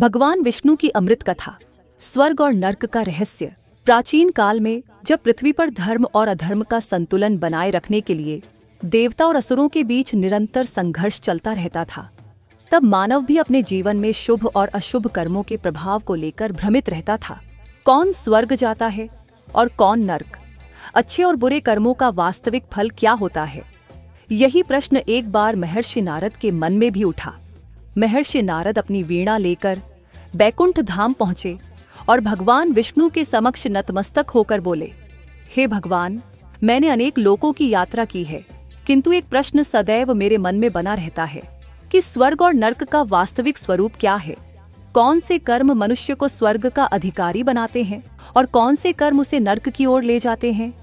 भगवान विष्णु की अमृत कथा। स्वर्ग और नर्क का रहस्य। प्राचीन काल में जब पृथ्वी पर धर्म और अधर्म का संतुलन बनाए रखने के लिए देवता और असुरों के बीच निरंतर संघर्ष चलता रहता था, तब मानव भी अपने जीवन में शुभ और अशुभ कर्मों के प्रभाव को लेकर भ्रमित रहता था। कौन स्वर्ग जाता है और कौन नर्क? अच्छे और बुरे कर्मों का वास्तविक फल क्या होता है? यही प्रश्न एक बार महर्षि नारद के मन में भी उठा। महर्षि नारद अपनी वीणा लेकर बैकुंठ धाम पहुंचे और भगवान विष्णु के समक्ष नतमस्तक होकर बोले, हे भगवान, मैंने अनेक लोकों की यात्रा की है, किंतु एक प्रश्न सदैव मेरे मन में बना रहता है कि स्वर्ग और नर्क का वास्तविक स्वरूप क्या है? कौन से कर्म मनुष्य को स्वर्ग का अधिकारी बनाते हैं और कौन से कर्म उसे नर्क की ओर ले जाते हैं?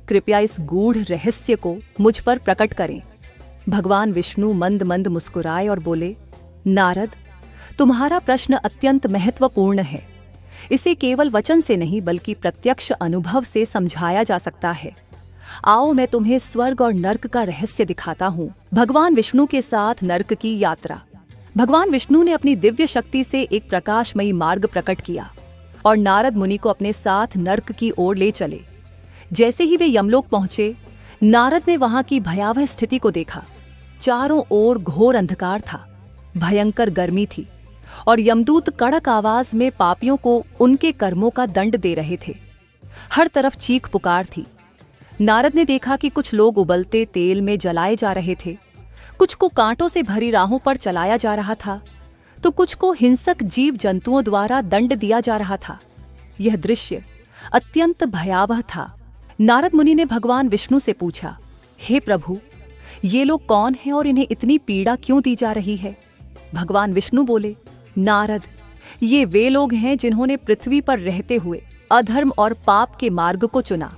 कृपया इस गूढ़ रहस्य को मुझ पर प्रकट करें। भगवान विष्णु मंद मंद मुस्कुराए और बोले, नारद, तुम्हारा प्रश्न अत्यंत महत्वपूर्ण है। इसे केवल वचन से नहीं बल्कि प्रत्यक्ष अनुभव से समझाया जा सकता है। आओ मैं तुम्हें स्वर्ग और नर्क का रहस्य दिखाता हूँ। भगवान विष्णु के साथ नर्क की यात्रा। भगवान विष्णु ने अपनी दिव्य शक्ति से एक प्रकाशमयी मार्ग प्रकट किया और नारद मुनि को अपने साथ नर्क की ओर ले चले। जैसे ही वे यमलोक पहुंचे, नारद ने वहां की भयावह स्थिति को देखा। चारों ओर घोर अंधकार था, भयंकर गर्मी थी और यमदूत कड़क आवाज में पापियों को उनके कर्मों का दंड दे रहे थे। हर तरफ चीख पुकार थी। नारद ने देखा कि कुछ लोग उबलते तेल में जलाए जा रहे थे, कुछ को कांटों से भरी राहों पर चलाया जा रहा था, तो कुछ को हिंसक जीव जंतुओं द्वारा दंड दिया जा रहा था। यह दृश्य अत्यंत भयावह था। नारद मुनि ने भगवान विष्णु से पूछा, हे प्रभु, ये लोग कौन हैं और इन्हें इतनी पीड़ा क्यों दी जा रही है? भगवान विष्णु बोले, नारद, ये वे लोग हैं जिन्होंने पृथ्वी पर रहते हुए अधर्म और पाप के मार्ग को चुना।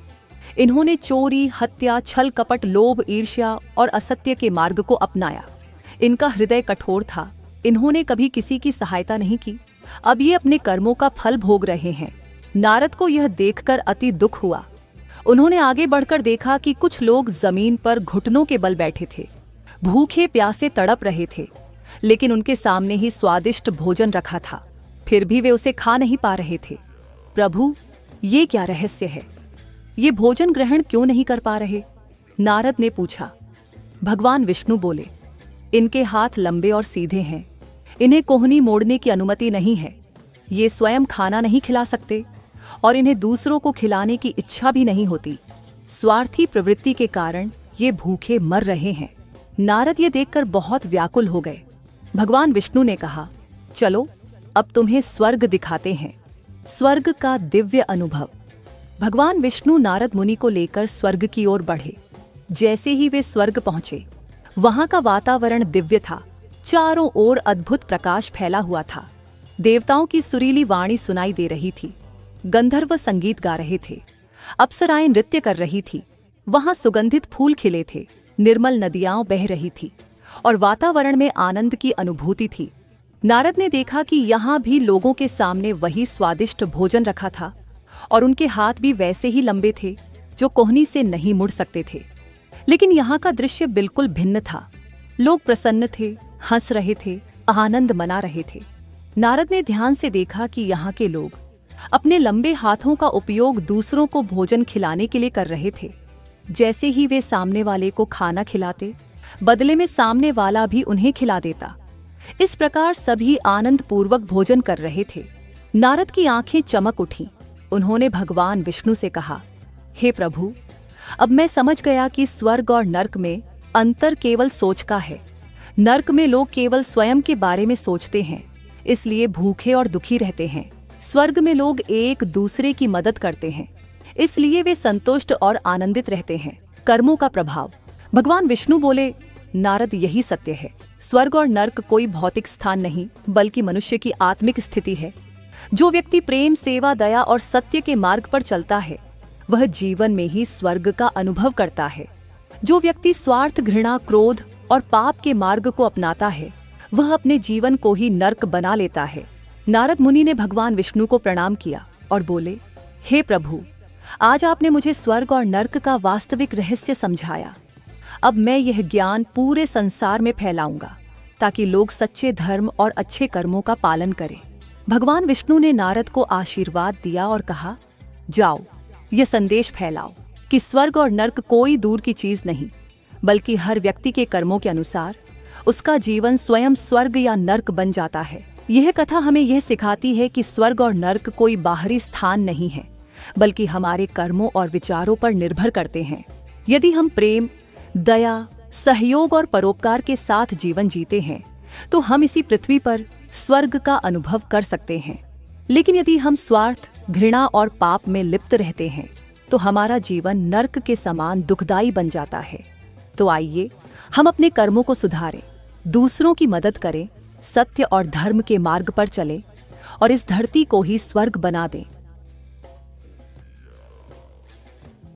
इन्होंने चोरी, हत्या, छल कपट, लोभ, ईर्ष्या और असत्य के मार्ग को अपनाया। इनका हृदय कठोर था। इन्होंने कभी किसी की सहायता नहीं की। अब ये अपने कर्मों का फल भोग रहे हैं। नारद को यह देखकर अति दुख हुआ। उन्होंने आगे बढ़कर देखा कि कुछ लोग जमीन पर घुटनों के बल बैठे थे, भूखे प्यासे तड़प रहे थे, लेकिन उनके सामने ही स्वादिष्ट भोजन रखा था, फिर भी वे उसे खा नहीं पा रहे थे। प्रभु, ये क्या रहस्य है? ये भोजन ग्रहण क्यों नहीं कर पा रहे? नारद ने पूछा। भगवान विष्णु बोले, इनके हाथ लंबे और सीधे हैं, इन्हें कोहनी मोड़ने की अनुमति नहीं है। ये स्वयं खाना नहीं खिला सकते और इन्हें दूसरों को खिलाने की इच्छा भी नहीं होती। स्वार्थी प्रवृत्ति के कारण ये भूखे मर रहे हैं। नारद ये देखकर बहुत व्याकुल हो गए। भगवान विष्णु ने कहा, चलो अब तुम्हें स्वर्ग दिखाते हैं। स्वर्ग का दिव्य अनुभव। भगवान विष्णु नारद मुनि को लेकर स्वर्ग की ओर बढ़े। जैसे ही वे स्वर्ग पहुंचे, वहां का वातावरण दिव्य था। चारों ओर अद्भुत प्रकाश फैला हुआ था। देवताओं की सुरीली वाणी सुनाई दे रही थी। गंधर्व संगीत गा रहे थे। अप्सराएं नृत्य कर रही थी। वहां सुगंधित फूल खिले थे, निर्मल नदियां बह रही थी और वातावरण में आनंद की अनुभूति थी। नारद ने देखा कि यहाँ भी लोगों के सामने वही स्वादिष्ट भोजन रखा था और उनके हाथ भी वैसे ही लंबे थे जो कोहनी से नहीं मुड़ सकते थे। लेकिन यहाँ का दृश्य बिल्कुल भिन्न था। लोग प्रसन्न थे, हंस रहे थे, आनंद मना रहे थे। नारद ने ध्यान से देखा कि यहाँ के लोग अपने लंबे हाथों का उपयोग दूसरों को भोजन खिलाने के लिए कर रहे थे। जैसे ही वे सामने वाले को खाना खिलाते, बदले में सामने वाला भी उन्हें खिला देता। इस प्रकार सभी आनंद पूर्वक भोजन कर रहे थे। नारद की आंखें चमक उठीं। उन्होंने भगवान विष्णु से कहा, हे प्रभु, अब मैं समझ गया कि स्वर्ग और नर्क में अंतर केवल सोच का है। नर्क में लोग केवल स्वयं के बारे में सोचते हैं, इसलिए भूखे और दुखी रहते हैं। स्वर्ग में लोग एक दूसरे की मदद करते हैं, इसलिए वे संतुष्ट और आनंदित रहते हैं। कर्मों का प्रभाव। भगवान विष्णु बोले, नारद, यही सत्य है। स्वर्ग और नर्क कोई भौतिक स्थान नहीं बल्कि मनुष्य की आत्मिक स्थिति है। जो व्यक्ति प्रेम, सेवा, दया और सत्य के मार्ग पर चलता है, वह जीवन में ही स्वर्ग का अनुभव करता है। जो व्यक्ति स्वार्थ, घृणा, क्रोध और पाप के मार्ग को अपनाता है, वह अपने जीवन को ही नर्क बना लेता है। नारद मुनि ने भगवान विष्णु को प्रणाम किया और बोले, हे प्रभु, आज आपने मुझे स्वर्ग और नर्क का वास्तविक रहस्य समझाया। अब मैं यह ज्ञान पूरे संसार में फैलाऊंगा ताकि लोग सच्चे धर्म और अच्छे कर्मों का पालन करें। भगवान विष्णु ने नारद को आशीर्वाद दिया और कहा, जाओ, यह संदेश फैलाओ कि स्वर्ग और नर्क कोई दूर की चीज नहीं, बल्कि हर व्यक्ति के कर्मों के अनुसार उसका जीवन स्वयं स्वर्ग या नर्क बन जाता है। यह कथा हमें यह सिखाती है कि स्वर्ग और नर्क कोई बाहरी स्थान नहीं है, बल्कि हमारे कर्मों और विचारों पर निर्भर करते हैं। यदि हम प्रेम, दया, सहयोग और परोपकार के साथ जीवन जीते हैं तो हम इसी पृथ्वी पर स्वर्ग का अनुभव कर सकते हैं। लेकिन यदि हम स्वार्थ, घृणा और पाप में लिप्त रहते हैं तो हमारा जीवन नर्क के समान दुखदाई बन जाता है। तो आइए हम अपने कर्मों को सुधारें, दूसरों की मदद करें, सत्य और धर्म के मार्ग पर चलें और इस धरती को ही स्वर्ग बना दें।